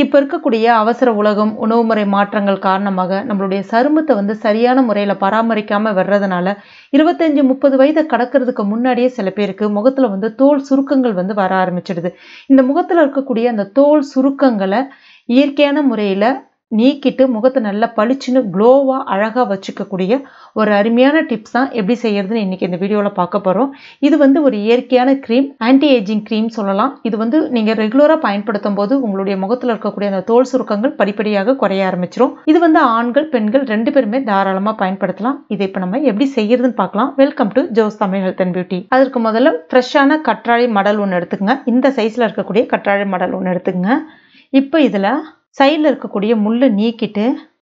இப்போ இருக்கக்கூடிய அவசர உலகம், உணவுமுறை மாற்றங்கள் காரணமாக நம்மளுடைய சருமத்தை வந்து சரியான முறையில் பராமரிக்காமல் வர்றதுனால 25-30 வயதை கடக்கிறதுக்கு முன்னாடியே சில பேருக்கு முகத்தில் வந்து தோல் சுருக்கங்கள் வந்து வர ஆரம்பிச்சிடுது. இந்த முகத்தில் இருக்கக்கூடிய அந்த தோல் சுருக்கங்களை இயற்கையான முறையில் நீக்கிட்டு முகத்தை நல்லா பளிச்சுன்னு க்ளோவாக அழகாக வச்சுக்கக்கூடிய ஒரு அருமையான டிப்ஸ் தான் எப்படி செய்யறதுன்னு இன்றைக்கி இந்த வீடியோவில் பார்க்க போகிறோம். இது வந்து ஒரு இயற்கையான க்ரீம், ஆன்டி ஏஜிங் க்ரீம் சொல்லலாம். இது வந்து நீங்கள் ரெகுலராக பயன்படுத்தும் போது உங்களுடைய முகத்தில் இருக்கக்கூடிய அந்த தோல் சுருக்கங்கள் படிப்படியாக குறைய ஆரம்பிச்சிடும். இது வந்து ஆண்கள் பெண்கள் 2 பேருமே தாராளமாக பயன்படுத்தலாம். இதை இப்போ நம்ம எப்படி செய்யறதுன்னு பார்க்கலாம். Welcome to Jo's Tamil health and beauty. அதற்கு முதல்ல ஃப்ரெஷ்ஷான கற்றாழை மடல் ஒன்று எடுத்துக்கங்க. இந்த சைஸில் இருக்கக்கூடிய கற்றாழை மடல் ஒன்று எடுத்துக்கங்க. இப்போ இதில் சைடில் இருக்கக்கூடிய முள்ளை நீக்கிட்டு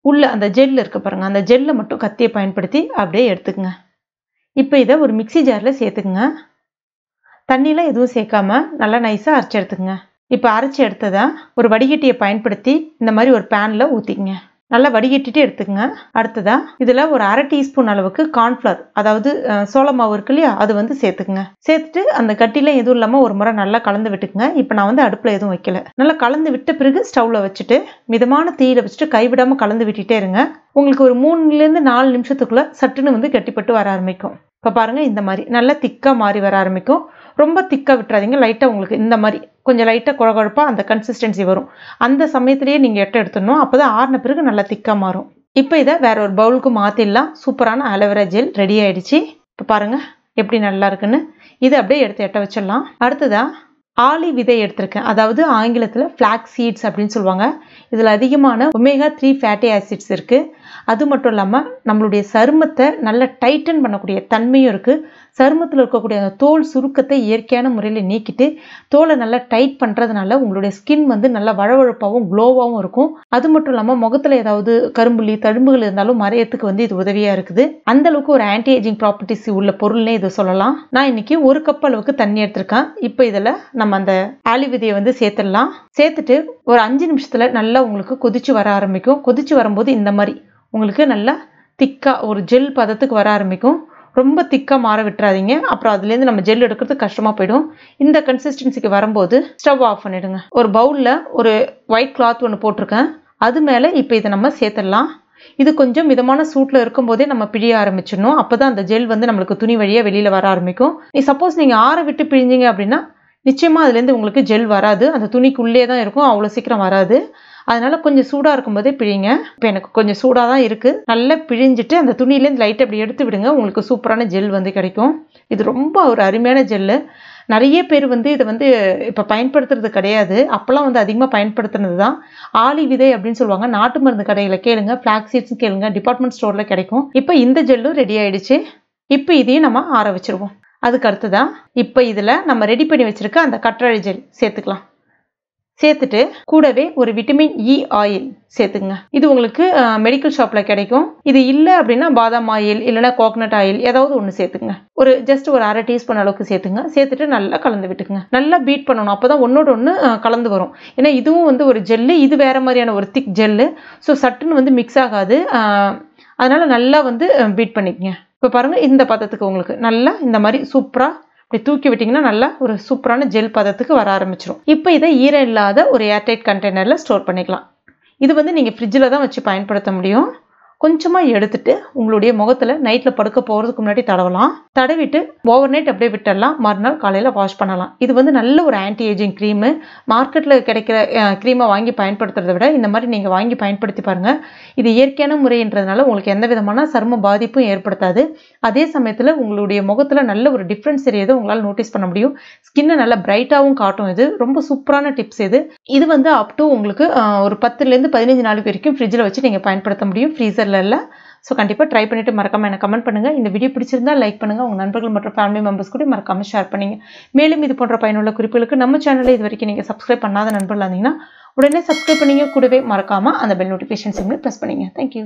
உள்ள அந்த ஜெல் இருக்கு பாருங்க, அந்த ஜெல்லை மட்டும் கத்தியை பயன்படுத்தி அப்படியே எடுத்துக்கங்க. இப்போ இதை ஒரு மிக்சி ஜாரில் சேர்த்துக்குங்க. தண்ணியெலாம் எதுவும் சேர்க்காம நல்லா நைஸாக அரைச்சி எடுத்துக்கங்க. இப்போ அரைச்சி எடுத்ததை ஒரு வடிகட்டியை பயன்படுத்தி இந்த மாதிரி ஒரு பேனில் ஊற்றிக்கங்க. நல்லா வடிகட்டிட்டு எடுத்துக்கங்க. அடுத்ததா இதில் ஒரு 1/2 டீஸ்பூன் அளவுக்கு கார்ன்ஃப்ளவர், அதாவது சோள மாவு இருக்கு இல்லையா, அது வந்து சேர்த்துக்குங்க. சேர்த்துட்டு அந்த கட்டிலாம் எதுவும் இல்லாமல் ஒரு முறை நல்லா கலந்து விட்டுக்குங்க. இப்போ நான் வந்து அடுப்பில் எதுவும் வைக்கல. நல்லா கலந்து விட்ட பிறகு ஸ்டவ்வில் வச்சுட்டு மிதமான தீயில வச்சுட்டு கைவிடாமல் கலந்து விட்டுட்டே இருங்க. உங்களுக்கு ஒரு 3 to 4 நிமிஷத்துக்குள்ள சட்டுன்னு வந்து கட்டிப்பட்டு வர ஆரம்பிக்கும். இப்போ பாருங்கள், இந்த மாதிரி நல்லா திக்காக மாறி வர ஆரம்பிக்கும். ரொம்ப திக்காக விட்டுறாதீங்க. லைட்டாக உங்களுக்கு இந்த மாதிரி கொஞ்சம் லைட்டாக குழகுழப்பாக அந்த கன்சிஸ்டன்சி வரும். அந்த சமயத்திலேயே நீங்கள் எடுத்துடணும். அப்போ தான் ஆறின பிறகு நல்லா திக்காக மாறும். இப்போ இதை வேற ஒரு பவுலுக்கு மாற்றிடலாம். சூப்பரான அலோவேரா ஜெல் ரெடி ஆயிடுச்சு. இப்போ பாருங்கள் எப்படி நல்லா இருக்குன்னு. இதை அப்படியே எடுத்து எட்ட வச்சிடலாம். அடுத்ததா ஆளி விதை எடுத்திருக்கேன். அதாவது ஆங்கிலத்தில் ஃப்ளாக்ஸ் சீட்ஸ் அப்படின்னு சொல்லுவாங்க. இதில் அதிகமான ஒமேகா 3 ஃபேட்டி ஆசிட்ஸ் இருக்குது. அது மட்டும் இல்லாமல் நம்மளுடைய சருமத்தை நல்லா டைட்டன் பண்ணக்கூடிய தன்மையும் இருக்குது. சருமத்தில் இருக்கக்கூடிய அந்த தோல் சுருக்கத்தை இயற்கையான முறையில் நீக்கிட்டு தோலை நல்லா டைட் பண்ணுறதுனால உங்களுடைய ஸ்கின் வந்து நல்லா வழவழப்பாகவும் க்ளோவாகவும் இருக்கும். அது மட்டும் இல்லாமல் முகத்தில் ஏதாவது கரும்புள்ளி தழும்புகள் இருந்தாலும் மறையத்துக்கு வந்து இது உதவியாக இருக்குது. அந்த அளவுக்கு ஒரு ஆன்டி ஏஜிங் ப்ராப்பர்ட்டிஸ் உள்ள பொருள்னே இதை சொல்லலாம். நான் இன்னைக்கு 1 கப் அளவுக்கு தண்ணி எடுத்திருக்கேன். இப்போ இதில் நம்ம அந்த ஆளி விதையை வந்து சேர்த்துடலாம். சேர்த்துட்டு ஒரு 5 நிமிஷத்தில் நல்லா உங்களுக்கு கொதிச்சு வர ஆரம்பிக்கும். கொதிச்சு வரும்போது இந்த மாதிரி உங்களுக்கு நல்லா திக்காக ஒரு ஜெல் பதத்துக்கு வர ஆரம்பிக்கும். ரொம்ப திக்காக மாற விட்டுறாதீங்க. அப்புறம் அதுலேருந்து நம்ம ஜெல் எடுக்கிறது கஷ்டமாக போயிடும். இந்த கன்சிஸ்டன்சிக்கு வரும்போது ஸ்டவ் ஆஃப் பண்ணிவிடுங்க. ஒரு பவுலில் ஒரு ஒயிட் கிளாத் ஒன்று போட்டிருக்கேன். அது மேலே இப்போ இதை நம்ம சேர்த்துடலாம். இது கொஞ்சம் மிதமான சூட்டில் இருக்கும்போதே நம்ம பிழிய ஆரம்பிச்சிடணும். அப்போ தான் அந்த ஜெல் வந்து நம்மளுக்கு துணி வழியாக வெளியில் வர ஆரம்பிக்கும். சப்போஸ் நீங்கள் ஆற விட்டு பிழிஞ்சிங்க அப்படின்னா நிச்சயமாக அதுலேருந்து உங்களுக்கு ஜெல் வராது. அந்த துணிக்குள்ளே தான் இருக்கும், அவ்வளோ சீக்கிரம் வராது. அதனால கொஞ்சம் சூடாக இருக்கும்போதே பிழிங்க. இப்போ எனக்கு கொஞ்சம் சூடாக தான் இருக்குது. நல்லா பிழிஞ்சிட்டு அந்த துணியிலேருந்து லைட்டை அப்படி எடுத்து விடுங்க. உங்களுக்கு சூப்பரான ஜெல் வந்து கிடைக்கும். இது ரொம்ப ஒரு அருமையான ஜெல்லு. நிறைய பேர் வந்து இதை வந்து இப்போ பயன்படுத்துறது கிடையாது. அப்போல்லாம் வந்து அதிகமாக பயன்படுத்துனது தான். ஆளி விதை அப்படின்னு சொல்லுவாங்க. நாட்டு மருந்து கடையில் கேளுங்க, ஃப்ளாக்ஸ் சீட்ஸ் கேளுங்க, டிபார்ட்மெண்ட் ஸ்டோரில் கிடைக்கும். இப்போ இந்த ஜெல்லும் ரெடி ஆயிடுச்சு. இப்போ இதையும் நம்ம ஆற வச்சிருவோம். அதுக்கு அடுத்துதான் இப்போ இதில் நம்ம ரெடி பண்ணி வச்சிருக்க அந்த கற்றாழை ஜெல் சேர்த்துக்கலாம். சேர்த்துட்டு கூடவே ஒரு விட்டமின் இ ஆயில் சேர்த்துங்க. இது உங்களுக்கு மெடிக்கல் ஷாப்பில் கிடைக்கும். இது இல்லை அப்படின்னா பாதாம் ஆயில் இல்லைனா கோகனட் ஆயில் ஏதாவது ஒன்று சேர்த்துங்க. ஜஸ்ட் ஒரு 1/2 டீஸ்பூன் அளவுக்கு சேர்த்துங்க. சேர்த்துட்டு நல்லா கலந்து விட்டுக்குங்க. நல்லா பீட் பண்ணணும். அப்போ தான் ஒன்னோட ஒன்று கலந்து வரும். ஏன்னா இதுவும் வந்து ஒரு ஜெல்லு, இது வேற மாதிரியான ஒரு திக் ஜெல்லு. ஸோ சட்டுன்னு வந்து மிக்ஸ் ஆகாது. அதனால நல்லா வந்து பீட் பண்ணிக்கங்க. இப்போ பாருங்கள், இந்த பதத்துக்கு உங்களுக்கு நல்லா இந்த மாதிரி சூப்பராக இப்படி தூக்கி விட்டிங்கன்னா நல்லா ஒரு சூப்பரான ஜெல் பதத்துக்கு வர ஆரம்பிச்சிடும். இப்போ இதை ஈரம் இல்லாத ஒரு ஏர்டைட் கண்டெய்னரில் ஸ்டோர் பண்ணிக்கலாம். இது வந்து நீங்கள் ஃப்ரிட்ஜில் தான் வச்சு பயன்படுத்த முடியும். கொஞ்சமாக எடுத்துட்டு உங்களுடைய முகத்தில் நைட்டில் படுக்க போகிறதுக்கு முன்னாடி தடவலாம். தடவிட்டு ஓவர் நைட் அப்படியே விட்டுடலாம். மறுநாள் காலையில் வாஷ் பண்ணலாம். இது வந்து நல்ல ஒரு ஆன்டி ஏஜிங் க்ரீமு. மார்க்கெட்டில் கிடைக்கிற க்ரீமை வாங்கி பயன்படுத்துறதை விட இந்த மாதிரி நீங்கள் வாங்கி பயன்படுத்தி பாருங்கள். இது இயற்கையான முறைன்றதுனால உங்களுக்கு எந்த விதமான சரும பாதிப்பும் ஏற்படுத்தாது. அதே சமயத்தில் உங்களுடைய முகத்தில் நல்ல ஒரு டிஃப்ரென்ஸ் தெரியுது உங்களால் நோட்டீஸ் பண்ண முடியும். ஸ்கின்னை நல்லா பிரைட்டாகவும் காட்டும். இது ரொம்ப சூப்பரான டிப்ஸ். இது வந்து அப் டு உங்களுக்கு ஒரு 10 to 15 நாள் வரைக்கும் ஃப்ரிட்ஜில் வச்சு நீங்கள் பயன்படுத்த முடியும். ஃப்ரீசரில் இல்லை. ஸோ கண்டிப்பாக ட்ரை பண்ணிவிட்டு மறக்காமல் எனக்கு கமெண்ட் பண்ணுங்கள். இந்த வீடியோ பிடிச்சிருந்தா லைக் பண்ணுங்கள். உங்கள் நண்பர்கள் மற்றும் ஃபேமிலி மெம்பர்ஸ் கூட மறக்காமல் ஷேர் பண்ணுங்க. மேலும் இது போன்ற பயனுள்ள குறிப்புகளுக்கு நம்ம சேனலை இது வரைக்கும் நீங்கள் சப்ஸ்கிரைப் பண்ணாத நண்பர்களாக இருந்தீங்கன்னா உடனே சப்ஸ்கிரைப் பண்ணிங்க. கூடவே மறக்காமல் அந்த பெல் நோட்டிஃபிகேஷன் சிம்மில் ப்ரெஸ் பண்ணிங்க. தேங்க்யூ.